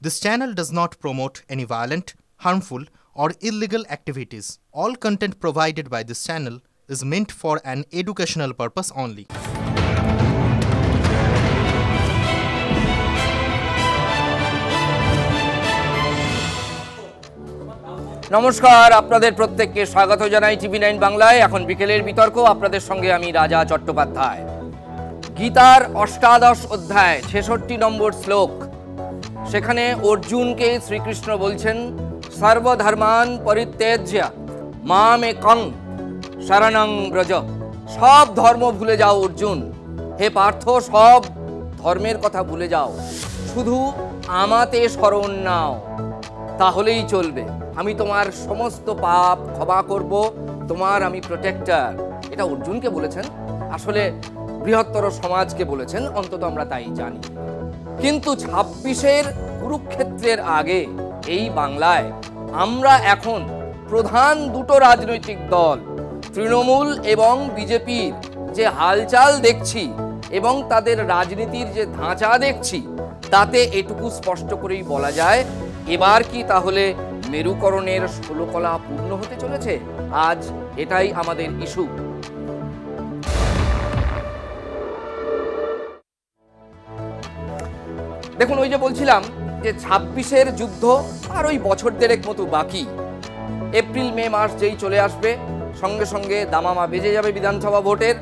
This channel does not promote any violent, harmful, or illegal activities. All content provided by this channel is meant for an educational purpose only. নমস্কার, আপনাদের প্রত্যেককে স্বাগত জানাই টিভি9 বাংলায়। এখন বিকেলের বিতর্ক, আপনাদের সঙ্গে আমি রাজা চট্টোপাধ্যায়। গীতার অষ্টাদশ অধ্যায় ৬৬ নম্বর শ্লোক, সেখানে অর্জুনকে শ্রীকৃষ্ণ বলছেন সর্বধর্মান পরিত্যজ্য মামেকং শরণং ব্রজ। সব ধর্ম ভুলে যাও অর্জুন, হে পার্থ, সব ধর্মের কথা ভুলে যাও, শুধু আমাতে শরণ নাও, তাহলেই চলবে। আমি তোমার সমস্ত পাপ ক্ষমা করব, তোমার আমি প্রোটেক্টর। এটা অর্জুনকে বলেছেন, আসলে বৃহত্তর সমাজকে বলেছেন, অন্তত আমরা তাই জানি। কিন্তু ২৬-এর কুরুক্ষেত্রের আগে এই বাংলায় আমরা এখন প্রধান দুটো রাজনৈতিক দল তৃণমূল এবং বিজেপির যে হালচাল দেখছি এবং তাদের রাজনীতির যে ধাঁচা দেখছি, তাতে এটুকু স্পষ্ট করেই বলা যায়, এবার কি তাহলে মেরুকরণের ১৬ কলা পূর্ণ হতে চলেছে? আজ এটাই আমাদের ইস্যু। দেখুন, ওই যে বলছিলাম যে ২৬-এর যুদ্ধ আর ওই বছর দেড়েক মতো বাকি। এপ্রিল মে মাস যেই চলে আসবে, সঙ্গে সঙ্গে দামামা বেজে যাবে বিধানসভা ভোটের।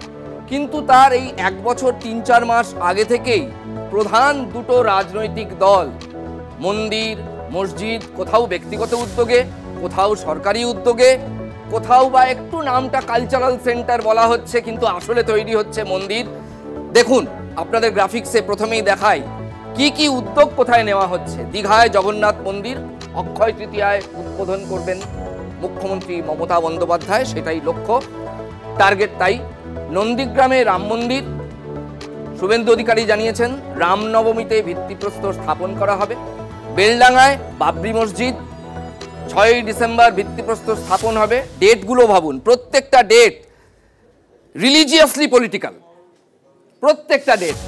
কিন্তু তার এই ১ বছর ৩-৪ মাস আগে থেকেই প্রধান দুটো রাজনৈতিক দল মন্দির মসজিদ, কোথাও ব্যক্তিগত উদ্যোগে, কোথাও সরকারি উদ্যোগে, কোথাও বা একটু নামটা কালচারাল সেন্টার বলা হচ্ছে, কিন্তু আসলে তৈরি হচ্ছে মন্দির। দেখুন, আপনাদের গ্রাফিক্সে প্রথমেই দেখাই কি কি উদ্যোগ কোথায় নেওয়া হচ্ছে। দীঘায় জগন্নাথ মন্দির অক্ষয় তৃতীয়ায় উদ্বোধন করবেন মুখ্যমন্ত্রী মমতা বন্দ্যোপাধ্যায়, সেটাই লক্ষ্য, টার্গেট তাই। নন্দীগ্রামে রাম মন্দির, শুভেন্দু অধিকারী জানিয়েছেন রামনবমীতে ভিত্তিপ্রস্তর স্থাপন করা হবে। বেলডাঙ্গায় বাবরি মসজিদ ৬ই ডিসেম্বর ভিত্তিপ্রস্তর স্থাপন হবে। ডেটগুলো ভাবুন, প্রত্যেকটা ডেট রিলিজিয়াসলি পলিটিক্যাল, প্রত্যেকটা ডেট।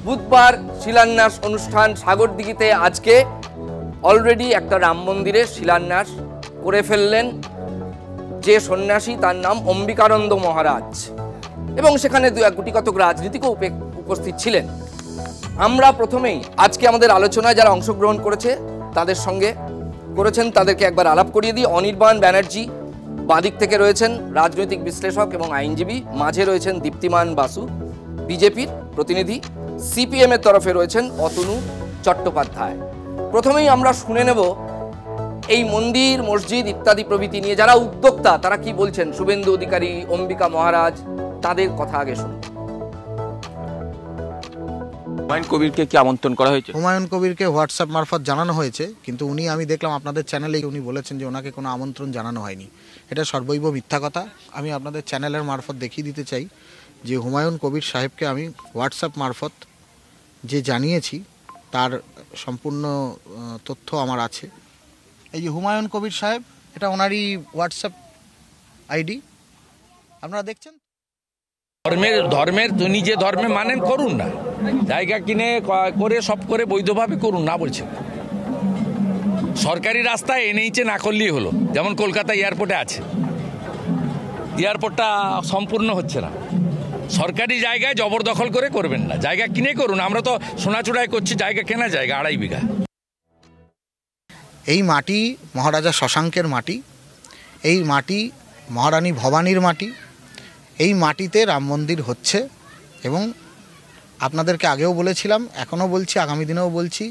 বুধবার শিলান্যাস অনুষ্ঠান সাগরদিঘিতে। আজকে অলরেডি একটা রাম মন্দিরের শিলান্যাস করে ফেললেন যে সন্ন্যাসী, তার নাম অম্বিকানন্দ মহারাজ, এবং সেখানে গুটি কতক রাজনীতিকও উপস্থিত ছিলেন। আমরা প্রথমেই আজকে আমাদের আলোচনায় যারা অংশগ্রহণ করেছে তাদের সঙ্গে করেছেন, তাদেরকে একবার আলাপ করিয়ে দিই। অনির্বাণ ব্যানার্জি বাঁদিক থেকে রয়েছেন, রাজনৈতিক বিশ্লেষক এবং আইনজীবী। মাঝে রয়েছেন দীপ্তিমান বাসু, বিজেপির প্রতিনিধি। সিপিএম এর তরফে রয়েছেন অতনু চট্টোপাধ্যায়। প্রথমেই আমরা শুনে নেব এই মন্দির মসজিদ ইত্যাদি প্রভৃতি নিয়ে যারা উদ্যোক্তা, তারা কি বলছেন। শুভেন্দু অধিকারী, অম্বিকা মহারাজ, তাদের কথা আগে শুনুন। হুমায়ুন কবিরকে কি আমন্ত্রণ করা হয়েছে? হুমায়ুন কবিরকে হোয়াটসঅ্যাপ মারফত জানানো হয়েছে, কিন্তু উনি, আমি দেখলাম আপনাদের চ্যানেলে উনি বলেছেন যে ওনাকে কোনো আমন্ত্রণ জানানো হয়নি। এটা সর্বৈব মিথ্যা কথা। আমি আপনাদের চ্যানেলের মারফত দেখিয়ে দিতে চাই যে হুমায়ুন কবির সাহেবকে আমি হোয়াটসঅ্যাপ মারফত যে জানিয়েছি তার সম্পূর্ণ তথ্য আমার আছে। এই যে হুমায়ুন কবির সাহেব, এটা ওনারই হোয়াটসঅ্যাপ আইডি, আপনারা দেখছেন। ধর্মের নিজে ধর্মে মানেন, করুন না, জায়গা কিনে করে সব করে বৈধভাবে করুন না বলছে। সরকারি রাস্তায় এনএইচে না করলেই হলো, যেমন কলকাতা এয়ারপোর্টে আছে, এয়ারপোর্টটা সম্পূর্ণ হচ্ছে না। সরকারি জায়গায় জবরদখল করে করবেন না, জায়গা কিনে করুন। আমরা তো সোনাচূড়ায় করছি, জায়গা কেনা, জায়গা ২.৫ বিঘা। এই মাটি মহারাজা শশাঙ্কের মাটি, এই মাটি মহারানী ভবানীর মাটি। এই মাটিতে রাম মন্দির হচ্ছে, এবং আপনাদেরকে আগেও বলেছিলাম, এখনও বলছি, আগামী দিনেও বলছি,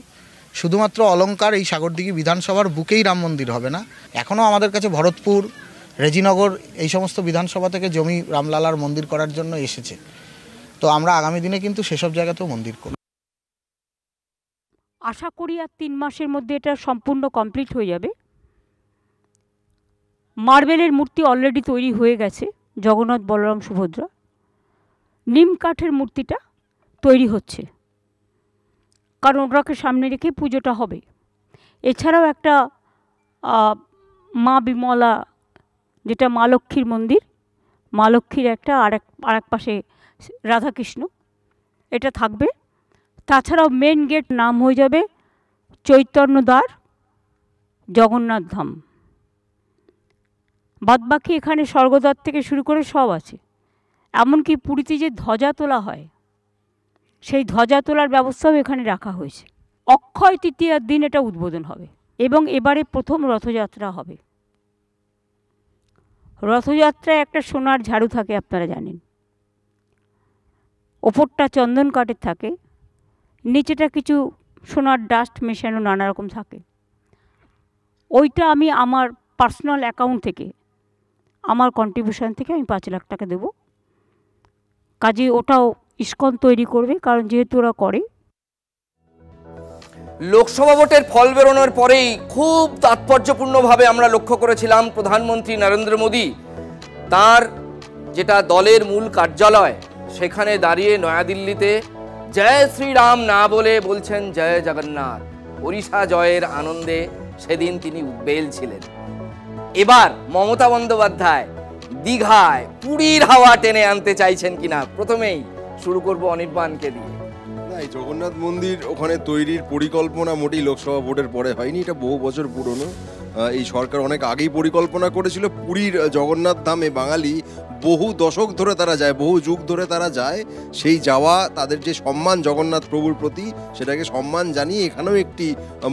শুধুমাত্র অলংকার এই সাগরদিঘি বিধানসভার বুকেই রাম মন্দির হবে না। এখনও আমাদের কাছে ভরতপুর, রেজিনগর, এই সমস্ত বিধানসভা থেকে জমি রামলালার মন্দির করার জন্য এসেছে। তো আমরা আগামী দিনে কিন্তু সেসব জায়গাতেও মন্দির করব। আশা করি আর ৩ মাসের মধ্যে এটা সম্পূর্ণ কমপ্লিট হয়ে যাবে। মার্বেলের মূর্তি অলরেডি তৈরি হয়ে গেছে, জগন্নাথ বলরাম সুভদ্রা। নিম কাঠের মূর্তিটা তৈরি হচ্ছে, কারণ ওটাকে সামনে রেখে পুজোটা হবে। এছাড়াও একটা মা বিমলা, যেটা মা লক্ষ্মীর মন্দির, মা লক্ষ্মীর একটা আরেক পাশে রাধাকৃষ্ণ, এটা থাকবে। তাছাড়াও মেন গেট নাম হয়ে যাবে চৈতন্যদ্বার, জগন্নাথ ধাম। বাদবাকি এখানে স্বর্গদ্বার থেকে শুরু করে সব আছে। এমনকি পুরীতে যে ধ্বজা তোলা হয়, সেই ধ্বজা তোলার ব্যবস্থাও এখানে রাখা হয়েছে। অক্ষয় তৃতীয়ার দিন এটা উদ্বোধন হবে এবং এবারে প্রথম রথযাত্রা হবে। রথযাত্রায় একটা সোনার ঝাড়ু থাকে, আপনারা জানেন। ওপরটা চন্দন কাঠের থাকে, নিচেটা কিছু সোনার ডাস্ট মেশানো নানা রকম থাকে। ওইটা আমি আমার পার্সোনাল অ্যাকাউন্ট থেকে, আমার কন্ট্রিবিউশন থেকে আমি 5 লাখ টাকা দেব। কাজে ওটাও ইস্কন তৈরি করবে, কারণ যেহেতু ওরা করে। লোকসভা ভোটের ফল বেরোনোর পরেই খুব তাৎপর্যপূর্ণভাবে আমরা লক্ষ্য করেছিলাম প্রধানমন্ত্রী নরেন্দ্র মোদী তার যেটা দলের মূল কার্যালয়, সেখানে দাঁড়িয়ে নয়াদিল্লিতে জয় শ্রীরাম না বলে বলছেন জয় জগন্নাথ। ওড়িশা জয়ের আনন্দে সেদিন তিনি উদ্বেল ছিলেন। এবার মমতা বন্দ্যোপাধ্যায় দীঘায় পুরীর হাওয়া টেনে আনতে চাইছেন কিনা, প্রথমেই শুরু করব অনির্বাণকে দিয়ে। না, এই জগন্নাথ মন্দির ওখানে তৈরির পরিকল্পনা মোটেই লোকসভা ভোটের পরে হয়নি, এটা বহু বছর পুরনো। এই সরকার অনেক আগেই পরিকল্পনা করেছিল। পুরীর জগন্নাথ ধামে বাঙালি বহু দশক ধরে তারা যায়, বহু যুগ ধরে তারা যায়। সেই যাওয়া, তাদের যে সম্মান জগন্নাথ প্রভুর প্রতি, সেটাকে সম্মান জানিয়ে এখানেও একটি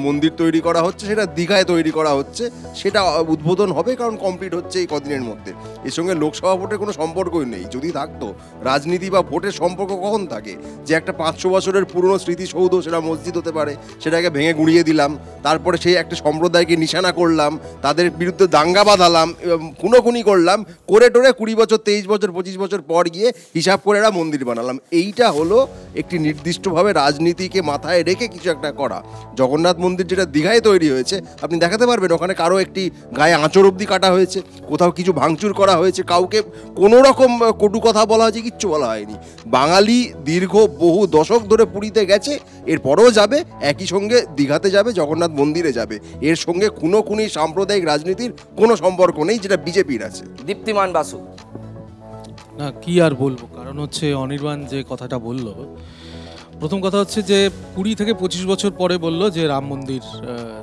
মন্দির তৈরি করা হচ্ছে। সেটা দীঘায় তৈরি করা হচ্ছে, সেটা উদ্বোধন হবে, কারণ কমপ্লিট হচ্ছে এই কদিনের মধ্যে। এর সঙ্গে লোকসভা ভোটের কোনো সম্পর্কই নেই। যদি থাকতো, রাজনীতি বা ভোটের সম্পর্ক কখন থাকে? যে একটা 500 বছরের পুরনো স্মৃতিসৌধ, সেটা মসজিদ হতে পারে, সেটাকে ভেঙে গুঁড়িয়ে দিলাম, তারপরে সেই একটা সম্প্রদায়কে নিশানা করলাম, তাদের বিরুদ্ধে দাঙ্গা বাঁধালাম, খুনোখুনি করলাম, করে টোরে 20 বছর, 23 বছর, 25 বছর পর গিয়ে হিসাব করে এরা মন্দির বানালাম। এইটা হলো একটি নির্দিষ্টভাবে রাজনীতিকে মাথায় রেখে কিছু একটা করা। জগন্নাথ মন্দির যেটা দীঘায় তৈরি হয়েছে, আপনি দেখাতে পারবেন ওখানে কারো একটি গায়ে আঁচড় অবধি কাটা হয়েছে, কোথাও কিছু ভাঙচুর করা হয়েছে, কাউকে কোনো রকম কটু কথা বলা হয়েছে, কিচ্ছু বলা হয়নি। বাঙালি দীর্ঘ বহু দশক ধরে পুরীতে গেছে, এরপরেও যাবে, একই সঙ্গে দীঘাতে যাবে, জগন্নাথ মন্দিরে যাবে। এর সঙ্গে খুনোখুনি সাম্প্রদায়িক রাজনীতির কোনো সম্পর্ক নেই, যেটা বিজেপির আছে। দীপ্তিমান বাসু। না, কি আর বলবো, কারণ হচ্ছে অনির্বাণ যে কথাটা বলল, প্রথম কথা হচ্ছে যে 20 থেকে 25 বছর পরে বলল যে রাম মন্দির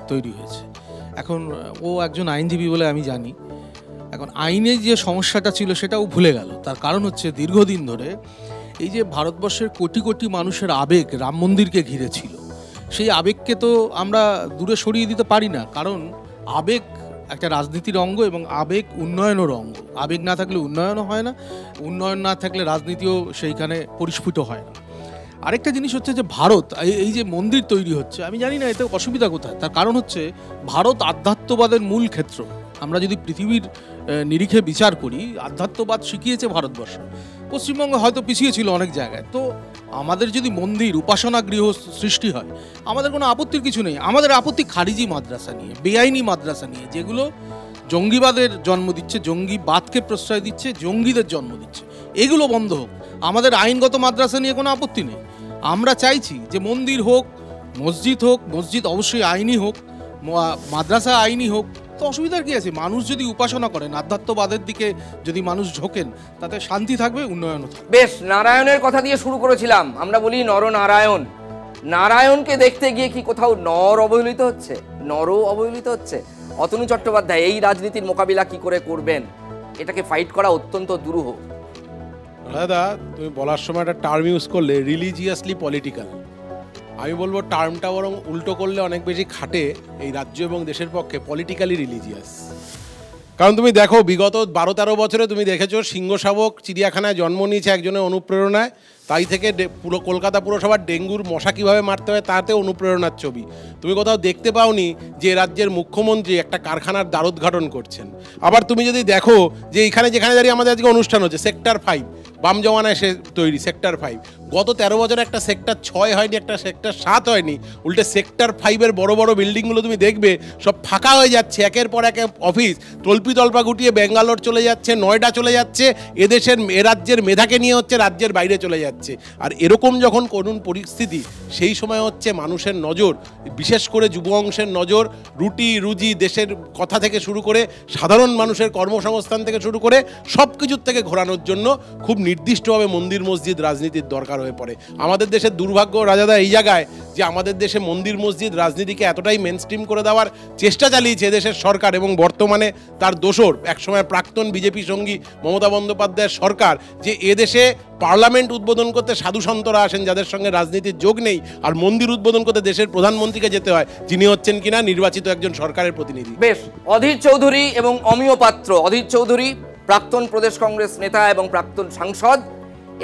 তৈরি হয়েছে। এখন ও একজন আইনজীবী বলে আমি জানি, এখন আইনে যে সমস্যাটা ছিল সেটাও ভুলে গেল। তার কারণ হচ্ছে দীর্ঘদিন ধরে এই যে ভারতবর্ষের কোটি কোটি মানুষের আবেগ রাম মন্দিরকে ঘিরে ছিল, সেই আবেগকে তো আমরা দূরে সরিয়ে দিতে পারি না। কারণ আবেগ একটা রাজনীতির অঙ্গ এবং আবেগ উন্নয়নের অঙ্গ। আবেগ না থাকলে উন্নয়নও হয় না, উন্নয়ন না থাকলে রাজনীতিও সেইখানে পরিস্ফুট হয় না। আরেকটা জিনিস হচ্ছে যে ভারত এই যে মন্দির তৈরি হচ্ছে, আমি জানি না এতে অসুবিধা কোথায়। তার কারণ হচ্ছে ভারত আধ্যাত্মবাদের মূল ক্ষেত্র। আমরা যদি পৃথিবীর নিরিখে বিচার করি, আধ্যাত্মবাদ শিখিয়েছে ভারতবর্ষ। পশ্চিমবঙ্গ হয়তো পিছিয়ে ছিল অনেক জায়গায়। তো আমাদের যদি মন্দির, উপাসনা গৃহ সৃষ্টি হয়, আমাদের কোনো আপত্তির কিছু নেই। আমাদের আপত্তি খারিজি মাদ্রাসা নিয়ে, বেআইনি মাদ্রাসা নিয়ে, যেগুলো জঙ্গিবাদের জন্ম দিচ্ছে, জঙ্গিবাদকে প্রশ্রয় দিচ্ছে, জঙ্গিদের জন্ম দিচ্ছে। এগুলো বন্ধ হোক। আমাদের আইনগত মাদ্রাসা নিয়ে কোনো আপত্তি নেই। আমরা চাইছি যে মন্দির হোক, মসজিদ হোক, মসজিদ অবশ্যই আইনি হোক, মাদ্রাসা আইনি হোক। তো অসুবিধার কি আছে? মানুষ যদি উপাসনা করেন, আধ্যাত্মবাদের দিকে যদি মানুষ ঝোঁকেন, তাতে শান্তি থাকবে, উন্নয়নও থাকবে। বেশ, নারায়ণের কথা দিয়ে শুরু করেছিলাম। আমরা বলি নরনারায়ণ। নারায়ণকে দেখতে গিয়ে কি কোথাও নর অবহেলিত হচ্ছে, নরও অবহেলিত হচ্ছে? অতনু চট্টোপাধ্যায় এই রাজনীতির মোকাবিলা কি করে করবেন? এটাকে ফাইট করা অত্যন্ত দুরূহ। দাদা, তুমি বলার সময় একটা টার্ম ইউজ করলে, রিলিজিয়াসলি পলিটিক্যাল। আমি বলবো টার্মটা বরং উল্টো করলে অনেক বেশি খাটে এই রাজ্য এবং দেশের পক্ষে, পলিটিক্যালি রিলিজিয়াস। কারণ তুমি দেখো, বিগত 12-13 বছরে তুমি দেখেছো সিংহ শাবক চিড়িয়াখানায় জন্ম নিয়েছে একজনের অনুপ্রেরণায়। তাই থেকে পুরো কলকাতা পুরসভার ডেঙ্গুর মশা কীভাবে মারতে হয় তাতে অনুপ্রেরণার ছবি। তুমি কোথাও দেখতে পাওনি যে রাজ্যের মুখ্যমন্ত্রী একটা কারখানার দ্বারোদ্ঘাটন করছেন। আবার তুমি যদি দেখো যে এখানে যেখানে দাঁড়িয়ে আমাদের আজকে অনুষ্ঠান হচ্ছে, সেক্টর 5 বাম জমানায় সে তৈরি, সেক্টর 5 গত 13 বছরে একটা সেক্টর 6 হয়নি, একটা সেক্টর 7 হয়নি। উল্টে সেক্টর 5-এর বড় বড় বিল্ডিংগুলো তুমি দেখবে সব ফাঁকা হয়ে যাচ্ছে, একের পর এক অফিস তল্পা গুটিয়ে ব্যাঙ্গালোর চলে যাচ্ছে, নয়ডা চলে যাচ্ছে। এ রাজ্যের মেধাকে নিয়ে হচ্ছে রাজ্যের বাইরে চলে যাচ্ছে। আর এরকম যখন করুণ পরিস্থিতি, সেই সময় হচ্ছে মানুষের নজর, বিশেষ করে যুব অংশের নজর, রুটি রুজি দেশের কথা থেকে শুরু করে সাধারণ মানুষের কর্মসংস্থান থেকে শুরু করে সব কিছুর থেকে ঘোরানোর জন্য খুব নির্দিষ্টভাবে মন্দির মসজিদ রাজনীতির দরকার হয়ে পড়ে। আমাদের দেশের দুর্ভাগ্য রাজাদা এই জায়গায় যে আমাদের দেশে মন্দির মসজিদ রাজনীতিকে এতটাই মেনস্ট্রিম করে দেওয়ার চেষ্টা চালিয়েছে দেশের সরকার, এবং বর্তমানে তার দোসর একসময় প্রাক্তন বিজেপি সঙ্গী মমতা বন্দ্যোপাধ্যায়ের সরকার, যে এদেশে পার্লামেন্ট উদ্বোধন করতে সাধু সন্তরা আসেন যাদের সঙ্গে রাজনীতির যোগ নেই, আর মন্দির উদ্বোধন করতে দেশের প্রধানমন্ত্রীকে যেতে হয়, যিনি হচ্ছেন কিনা নির্বাচিত একজন সরকারের প্রতিনিধি। বেশ, অধীর চৌধুরী এবং অমিয় পাত্র, অধীর চৌধুরী প্রাক্তন প্রদেশ কংগ্রেস নেতা এবং প্রাক্তন সাংসদ,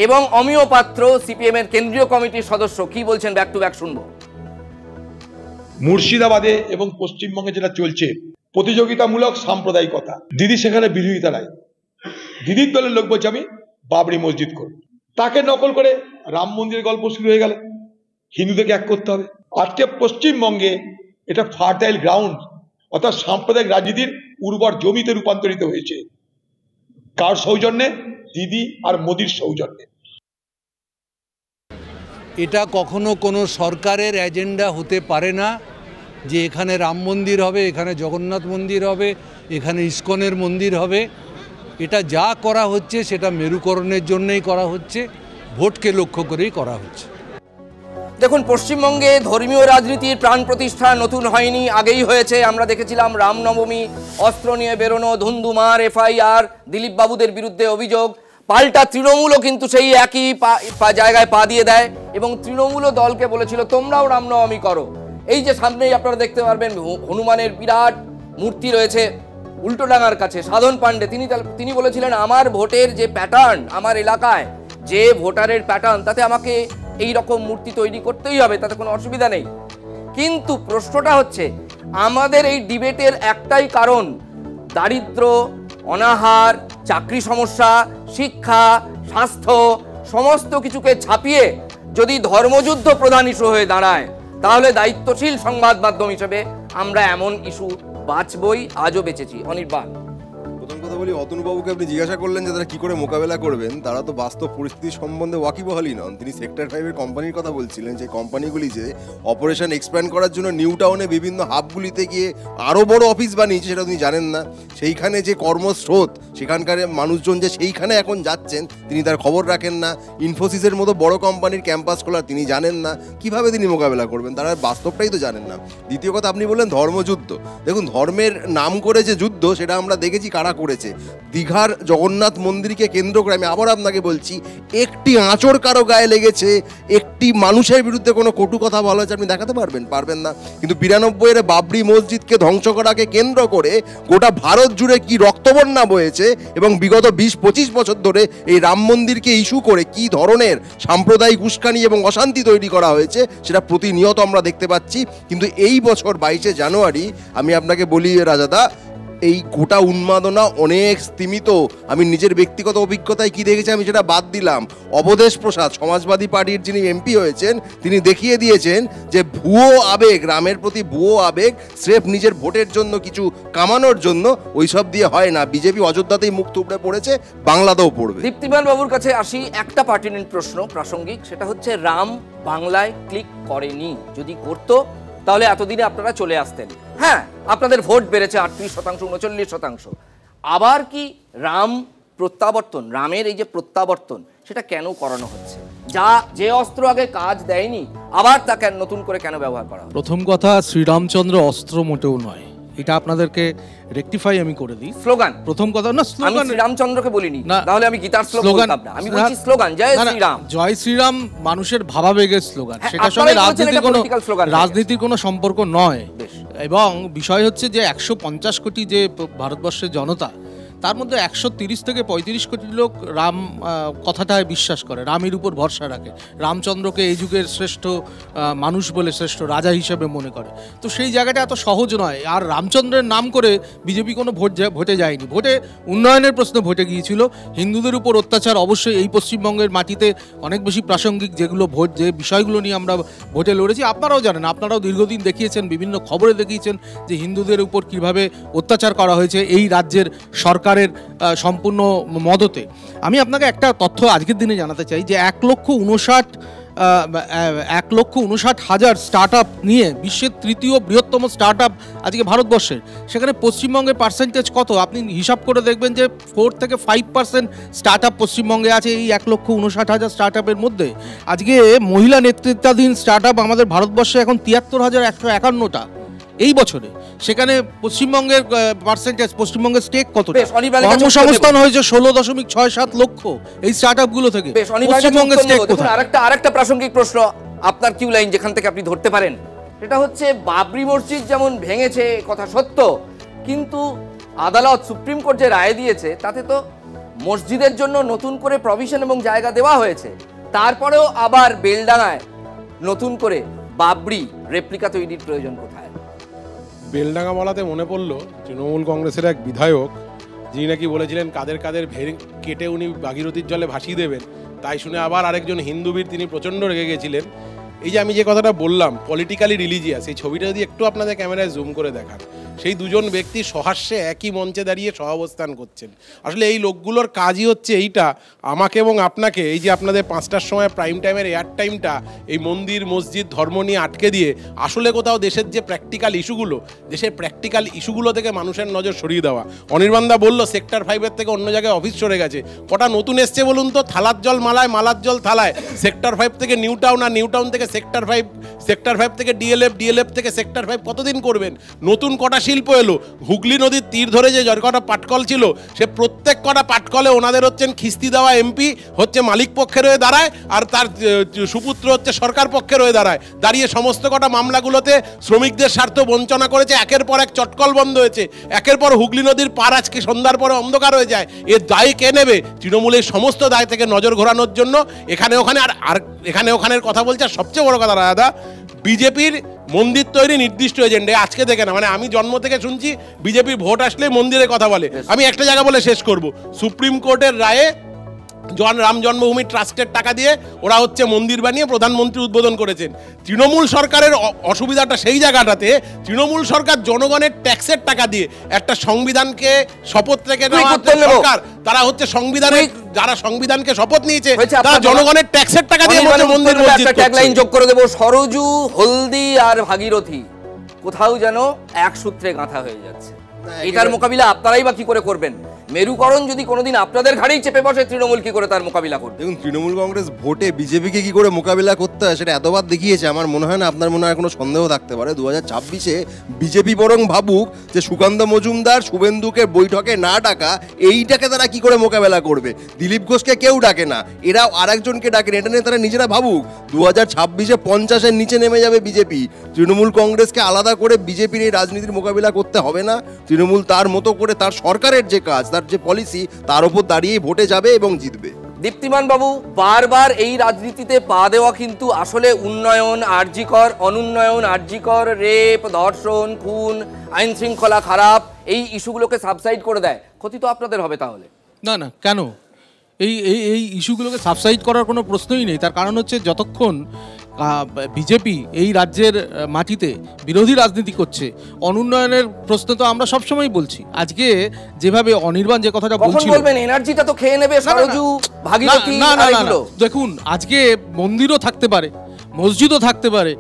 এবং অমিয় পাত্র সিপিএম এর কেন্দ্রীয় কমিটির সদস্য, কি বলছেন ব্যাক টু ব্যাক শুনবো। মুর্শিদাবাদে এবং পশ্চিমবঙ্গে যেটা চলছে প্রতিযোগিতামূলক সাম্প্রদায়িকতা, দিদি সেখানে বিরোধিতা নাই, দিদির দলের লোক বলছে আমি বাবরি মসজিদ করব, তাকে নকল করে রাম মন্দিরের গল্প শুরু হয়ে গেল, হিন্দুদেরকে এক করতে হবে। আজকে পশ্চিমবঙ্গে এটা ফার্টাইল গ্রাউন্ড, অর্থাৎ সাম্প্রদায়িক রাজনীতির উর্বর জমিতে রূপান্তরিত হয়েছে। কার সৌজন্যে? দিদি আর মোদির সৌজন্যে। এটা কখনো কোনো সরকারের এজেন্ডা হতে পারে না যে এখানে রাম মন্দির হবে, এখানে জগন্নাথ মন্দির হবে, এখানে ইস্কনের মন্দির হবে। এটা যা করা হচ্ছে সেটা মেরুকরণের জন্যই করা হচ্ছে, ভোটকে লক্ষ্য করেই করা হচ্ছে। দেখুন, পশ্চিমবঙ্গে ধর্মীয় রাজনীতির প্রাণ প্রতিষ্ঠা নতুন হয়নি, আগেই হয়েছে। আমরা দেখেছিলাম রামনবমী, অস্ত্র নিয়ে বেরোনো, ধুন্ধুমার, এফআইআর, দিলীপ বাবুদের বিরুদ্ধে অভিযোগ। পাল্টা তৃণমূলও কিন্তু সেই একই জায়গায় পা দিয়ে দেয়, এবং তৃণমূলও দলকে বলেছিল তোমরাও রামনবমী করো। এই যে সামনেই আপনারা দেখতে পারবেন হনুমানের বিরাট মূর্তি রয়েছে উল্টোডাঙার কাছে, সাধন পাণ্ডে তিনি বলেছিলেন আমার ভোটের যে প্যাটার্ন, আমার এলাকায় যে ভোটারের প্যাটার্ন, তাতে আমাকে এই রকম মূর্তি তৈরি করতেই হবে, তাতে কোনো অসুবিধা নেই। কিন্তু প্রশ্নটা হচ্ছে, আমাদের এই ডিবেটের একটাই কারণ, দারিদ্র, অনাহার, চাকরি সমস্যা, শিক্ষা, স্বাস্থ্য, সমস্ত কিছুকে ছাপিয়ে যদি ধর্মযুদ্ধ প্রধান ইস্যু হয়ে দাঁড়ায়, তাহলে দায়িত্বশীল সংবাদ মাধ্যম হিসেবে আমরা এমন ইস্যু বাঁচবই, আজও বেঁচেছি। অনির্বাণ, প্রথম কথা বলি, অতনুবাবুকে আপনি জিজ্ঞাসা করলেন যে তারা কি করে মোকাবেলা করবেন, তারা তো বাস্তব পরিস্থিতি সম্বন্ধে ওয়াকিবহালই নন। তিনি সেক্টর 5-এর কোম্পানির কথা বলছিলেন, যে কোম্পানিগুলি যে অপারেশন এক্সপ্যান্ড করার জন্য নিউ টাউনে বিভিন্ন হাবগুলিতে গিয়ে আরও বড় অফিস বানিয়েছে, সেটা তিনি জানেন না। সেইখানে যে কর্মস্রোত, সেখানকার মানুষজন যে সেইখানে এখন যাচ্ছেন, তিনি তার খবর রাখেন না। ইনফোসিসের মতো বড় কোম্পানির ক্যাম্পাস খোলা তিনি জানেন না। কিভাবে তিনি মোকাবেলা করবেন, তারা বাস্তবটাই তো জানেন না। দ্বিতীয় কথা, আপনি বললেন ধর্মযুদ্ধ। দেখুন, ধর্মের নাম করে যে যুদ্ধ, সেটা আমরা দেখেছি কারা করেছে। দীঘার জগন্নাথ মন্দিরকে কেন্দ্র করে, আমি আবার আপনাকে বলছি, একটি আঁচড় কারো গায়ে লেগেছে, একটি মানুষের বিরুদ্ধে কোনো কটু কথা বলা হয়েছে, আপনি দেখাতে পারবেন না। কিন্তু 92-এর বাবরি মসজিদকে ধ্বংস করাকে কেন্দ্র করে গোটা ভারত জুড়ে কি রক্তবন্যা বয়েছে, এবং বিগত 20-25 বছর ধরে এই রাম মন্দিরকে ইস্যু করে কি ধরনের সাম্প্রদায়িক উস্কানি এবং অশান্তি তৈরি করা হয়েছে, সেটা প্রতিনিয়ত আমরা দেখতে পাচ্ছি। কিন্তু এই বছর 22শে জানুয়ারি, আমি আপনাকে বলি রাজাদা, এই গোটা উন্মাদনা অনেক স্তীমিত। আমি নিজের ব্যক্তিগত অভিজ্ঞতায় কি দেখেছি আমি সেটা বাদ দিলাম। অবধেশ প্রসাদ, সমাজবাদী পার্টির যিনি এমপি হয়েছেন, তিনি দেখিয়ে দিয়েছেন যে ভুয়ো আবেগ, রামের প্রতি ভুয়ো আবেগ, স্রেফ নিজের ভোটের জন্য কিছু কামানোর জন্য, ওইসব দিয়ে হয় না। বিজেপি অযোধ্যাতেই মুখ থুবড়ে পড়েছে, বাংলাতেও পড়বে। দীপ্তিমান বাবুর কাছে আসি, একটা পার্টিনেন্ট প্রশ্ন প্রাসঙ্গিক, সেটা হচ্ছে রাম বাংলায় ক্লিক করেনি। যদি করতো তাহলে এতদিনে আপনারা চলে আসতেন। হ্যাঁ, আপনাদের ভোট বেড়েছে 38%, 39%। আবার কি রাম প্রত্যাবর্তন, রামের এই যে প্রত্যাবর্তন, সেটা কেন করানো হচ্ছে? যে অস্ত্র আগে কাজ দেয়নি, আবার তাকে নতুন করে কেন ব্যবহার করা? প্রথম কথা, শ্রীরামচন্দ্র অস্ত্র মোটেও নয়, এটা আপনাদেরকে রেকটিফাই আমি করে দিই। স্লোগান প্রথম কথা না, স্লোগান আমি শ্রীরামচন্দ্রকে বলিনি, তাহলে আমি গীতার স্লোগান বলতাম না, আমি বলছি স্লোগান জয় শ্রীরাম। জয় শ্রীরাম মানুষের ভাবাবেগের স্লোগান, সেটার সঙ্গে রাজনীতির কোনো সম্পর্ক নয়। এবং বিষয় হচ্ছে যে 150 কোটি যে ভারতবর্ষের জনতা, তার মধ্যে 130 থেকে 35 কোটি লোক রাম কথাটায় বিশ্বাস করে, রামের উপর ভরসা রাখে, রামচন্দ্রকে এই যুগের শ্রেষ্ঠ মানুষ বলে, শ্রেষ্ঠ রাজা হিসেবে মনে করে। তো সেই জায়গাটা এত সহজ নয়। আর রামচন্দ্রের নাম করে বিজেপি কোনো ভোটে যায়নি, ভোটে উন্নয়নের প্রশ্নে ভোটে গিয়েছিল। হিন্দুদের উপর অত্যাচার অবশ্যই এই পশ্চিমবঙ্গের মাটিতে অনেক বেশি প্রাসঙ্গিক, যেগুলো যে বিষয়গুলো নিয়ে আমরা ভোটে লড়েছি। আপনারাও জানেন, আপনারাও দীর্ঘদিন দেখিয়েছেন, বিভিন্ন খবরে দেখিয়েছেন যে হিন্দুদের উপর কিভাবে অত্যাচার করা হয়েছে এই রাজ্যের সরকারের সম্পূর্ণ মদতে। আমি আপনাকে একটা তথ্য আজকের দিনে জানাতে চাই যে 1,59,000 1,59,000 স্টার্ট আপ নিয়ে বিশ্বের তৃতীয় বৃহত্তম স্টার্ট আপ আজকে ভারতবর্ষের, সেখানে পশ্চিমবঙ্গের পার্সেন্টেজ কত আপনি হিসাব করে দেখবেন যে 4 থেকে 5% স্টার্ট আপ পশ্চিমবঙ্গে আছে। এই 1,59,000 স্টার্ট আপের মধ্যে আজকে মহিলা নেতৃত্বাধীন স্টার্ট আপ আমাদের ভারতবর্ষে এখন 73,151টা এই বছরে। সেখানে পশ্চিমবঙ্গের পার্সেন্টেজ, পশ্চিমবঙ্গের স্টেক কতটা? কর্মসংস্থান হয়েছে 16.67 লক্ষ এই স্টার্ট আপগুলো থেকে। পশ্চিমবঙ্গের স্টেক কোথায়? আরেকটা প্রাসঙ্গিক প্রশ্ন, আপনার কিউ লাইন যেখান থেকে আপনি ধরতে পারেন, এটা হচ্ছে বাবরি মসজিদ যেমন ভেঙেছে কথা সত্য, কিন্তু আদালত সুপ্রিম কোর্ট যে রায় দিয়েছে তাতে তো মসজিদের জন্য নতুন করে প্রভিশন এবং জায়গা দেওয়া হয়েছে, তারপরেও আবার বেলডাঙায় নতুন করে বাবরি রেপ্লিকা তৈরির প্রয়োজন কোথায়? বেলডাঙ্গা বলাতে মনে পড়লো তৃণমূল কংগ্রেসের এক বিধায়ক যিনি নাকি বলেছিলেন কাদের কাদের কেটে উনি ভাগীরথীর জলে ভাসিয়ে দেবেন, তাই শুনে আবার আরেকজন হিন্দুবীর তিনি প্রচণ্ড রেগে গেছিলেন। এই যে আমি যে কথাটা বললাম পলিটিক্যালি রিলিজিয়াস, এই ছবিটা যদি একটু আপনাদের ক্যামেরায় জুম করে দেখান, সেই দুজন ব্যক্তি সহাস্যে একই মঞ্চে দাঁড়িয়ে সহাবস্থান করছেন। আসলে এই লোকগুলোর কাজই হচ্ছে এইটা, আমাকে এবং আপনাকে এই যে আপনাদের 5টার সময় প্রাইম টাইমের এয়ার টাইমটা এই মন্দির মসজিদ ধর্ম নিয়ে আটকে দিয়ে আসলে কোথাও দেশের যে প্র্যাকটিক্যাল ইস্যুগুলো, দেশের প্র্যাকটিক্যাল ইস্যুগুলো থেকে মানুষের নজর সরিয়ে দেওয়া। অনির্বাণদা বলল সেক্টর 5-এর থেকে অন্য জায়গায় অফিস সরে গেছে, কটা নতুন এসছে বলুন তো? থালার জল মালায়, মালার জল থালায়। সেক্টর 5 থেকে নিউ টাউন, আর নিউ টাউন থেকে সেক্টর 5, সেক্টর 5 থেকে ডিএলএফ, ডিএলএফ থেকে সেক্টর 5, কতদিন করবেন? নতুন কটা শিল্প এলো, হুগলি নদীর তীর ধরে যে কটা পাটকল ছিল, সে প্রত্যেক কটা পাটকলে ওনাদের হচ্ছেন খিস্তি দেওয়া এমপি হচ্ছে মালিক পক্ষের হয়ে দাঁড়ায়, আর তার সুপুত্র হচ্ছে সরকার পক্ষের হয়ে দাঁড়িয়ে সমস্ত কটা মামলাগুলোতে শ্রমিকদের স্বার্থ বঞ্চনা করেছে। একের পর এক চটকল বন্ধ হয়েছে, একের পর হুগলি নদীর পার আজকে সন্ধ্যার পরে অন্ধকার হয়ে যায়। এর দায় কে নেবে? তৃণমূলের সমস্ত দায় থেকে নজর ঘোরানোর জন্য এখানে ওখানে আর এখানে ওখানের কথা বলছে। আর সবচেয়ে বড় কথা দাদা, বিজেপির মন্দির তৈরি নির্দিষ্ট এজেন্ডা আজকে দেখে না, মানে আমি জন্ম থেকে শুনছি বিজেপি ভোট আসলে মন্দিরের কথা বলে। আমি একটা জায়গা বলে শেষ করব, সুপ্রিম কোর্টের রায়ে রাম জন্মভূমি ট্রাস্টের টাকা দিয়ে ওরা হচ্ছে মন্দির বানিয়ে প্রধানমন্ত্রী উদ্বোধন করেছেন। তৃণমূল সরকারের অসুবিধাটা সেই জায়গাটাতে, তৃণমূল সরকার জনগণের ট্যাক্সের টাকা দিয়ে একটা সংবিধানকে শপথ রেখে সরকার, তারা হচ্ছে সংবিধানের, যারা সংবিধানকে শপথ নিয়েছে তারা জনগণের ট্যাক্সের টাকা দিয়ে মন্দির মসজিদ। একটা ট্যাগলাইন যোগ করে দেব, সরজু, হলদি আর ভাগীরথী কোথাও যেন এক সূত্রে গাঁথা হয়ে যাচ্ছে। এটার মোকাবিলা আপনারাই বা কি করে করবেন? মেরুকরণ যদি কোনোদিন আপনাদের ঘাড়েই চেপে বসে, তৃণমূল কি করে তার মোকাবিলা করবে? দেখুন, তৃণমূল কংগ্রেস ভোটে বিজেপিকে কি করে মোকাবিলা করতে হয় সেটা এতবার দেখিয়েছে। আমার মনে হয় না আপনার মনে হয় কোনো সন্দেহ থাকতে পারে 2026-এ বিজেপি বরং ভাবুক যে সুকান্ত মজুমদার, শুভেন্দুকে বৈঠকে না ডাকা, এইটাকে তারা কি করে মোকাবেলা করবে। দিলীপ ঘোষকে কেউ ডাকে না, এরাও আরেকজনকে ডাকেন, এটা নিয়ে তারা নিজেরা ভাবুক। 2026-এ 50-এর নিচে নেমে যাবে বিজেপি। তৃণমূল কংগ্রেসকে আলাদা করে বিজেপির এই রাজনীতির মোকাবিলা করতে হবে না। তৃণমূল তার মতো করে তার সরকারের যে কাজ, তার যে পলিসি, তার উপর দাঁড়িয়ে ভোটে যাবে এবং জিতবে। দীপ্তিমান বাবু, বারবার এই রাজনীতিতে পা দেওয়া কিন্তু আসলে উন্নয়ন আরজিকর, অনুন্নয়ন আরজিকর, রেপ, ধর্ষণ, খুন, আইন শৃঙ্খলা খারাপ, এই ইস্যুগুলোকে সাবসাইড করে দেয়। ক্ষতি তো আপনাদের হবে তাহলে। না না, কেন? এই ইস্যুগুলোকে সাবসাইড করার কোনো প্রশ্নই নেই। তার কারণ হচ্ছে যতক্ষণ বিজেপি এই রাজ্যের মাটিতে বিরোধী রাজনীতি করছে, অনুন্নয়নের প্রশ্ন তো আমরা সবসময় বলছি। আজকে যেভাবে অনির্বাণ যে কথাটা বলছিল, বলবেন এনার্জিটা তো খেয়ে নেবে সরজু, ভাগীরথী। না না না, দেখুন আজকে মন্দিরও থাকতে পারে, মসজিদও থাকতে পারে,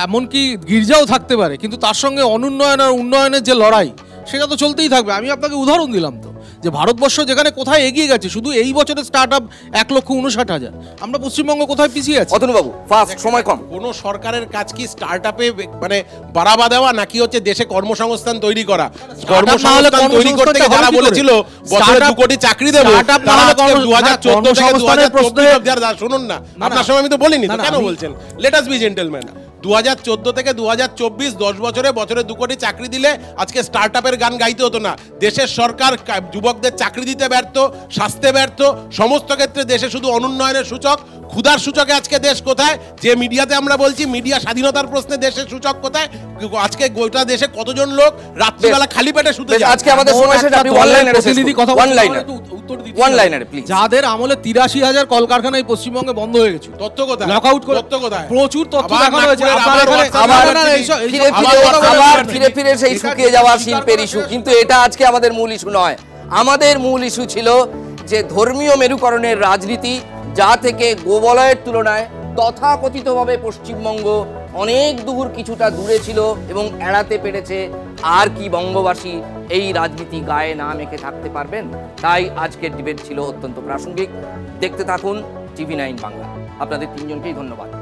এমনকি গির্জাও থাকতে পারে, কিন্তু তার সঙ্গে অনুন্নয়ন আর উন্নয়নের যে লড়াই, সেটা তো চলতেই থাকবে। আমি আপনাকে উদাহরণ দিলাম তো, যে ভারতবর্ষ যেখানে কোথায় এগিয়ে গেছে, শুধু এই বছরের স্টার্ট আপ 1,59,000, আমরা পশ্চিমবঙ্গ কোথায় পিছিয়ে আছি? অতনুবাবু, ফাস্ট, সময় কম। কোনো সরকারের কাজ কি স্টার্ট আপে মানে বাড়াবা দেওয়া, নাকি হচ্ছে দেশে কর্মসংস্থান তৈরি করা? কর্মসংস্থান তৈরি করতে যারা বলেছিল বছরে 2 কোটি চাকরি দেবো, 2014 থেকে 2024, শুনুন না, আপনার সময় আমি তো বলিনি, কেন বলছেন? Let us B gentleman. 2014 থেকে 2024 10 বছরে 2 কোটি চাকরি দিলে আজকে স্টার্ট আপের গান গাইতে হতো না। দেশের সরকার যুবকদের চাকরি দিতে ব্যর্থ, স্বাস্থ্যে ব্যর্থ, সমস্ত ক্ষেত্রে দেশে শুধু অনুন্নয়নের সূচক, ক্ষুধার সূচকে আজকে দেশ কোথায়? যে মিডিয়াতে আমরা বলছি মিডিয়া স্বাধীনতার প্রশ্নে দেশের সূচক কোথায়? আজকে গোটা দেশে কতজন লোক রাত্রিবেলা খালি পেটে শুতে যায়? আজকে আমাদের সময় শেষ, আপনি প্রতিনিধি কথা ওয়ান লাইনারে প্লিজ। যাদের আমলে 83,000 কলকারখানা এই পশ্চিমবঙ্গে বন্ধ হয়ে গেছে, তথ্য কোথায়? লকআউট করে, তথ্য কোথায়? প্রচুর তথ্য দেখানো হয়েছে। ফিরে ফিরে সেই শুকিয়ে যাওয়া শিল্পের ইস্যু, কিন্তু এটা আজকে আমাদের মূল ইস্যু নয়। আমাদের মূল ইস্যু ছিল যে ধর্মীয় মেরুকরণের রাজনীতি, যা থেকে গোবলয়ের তুলনায় তথাকথিতভাবে পশ্চিমবঙ্গ অনেক দূর কিছুটা দূরে ছিল এবং এড়াতে পেরেছে, আর কি বঙ্গবাসী এই রাজনীতি গায়ে না মেখে থাকতে পারবেন? তাই আজকের ডিবেট ছিল অত্যন্ত প্রাসঙ্গিক। দেখতে থাকুন TV9 বাংলা। আপনাদের তিনজনকেই ধন্যবাদ।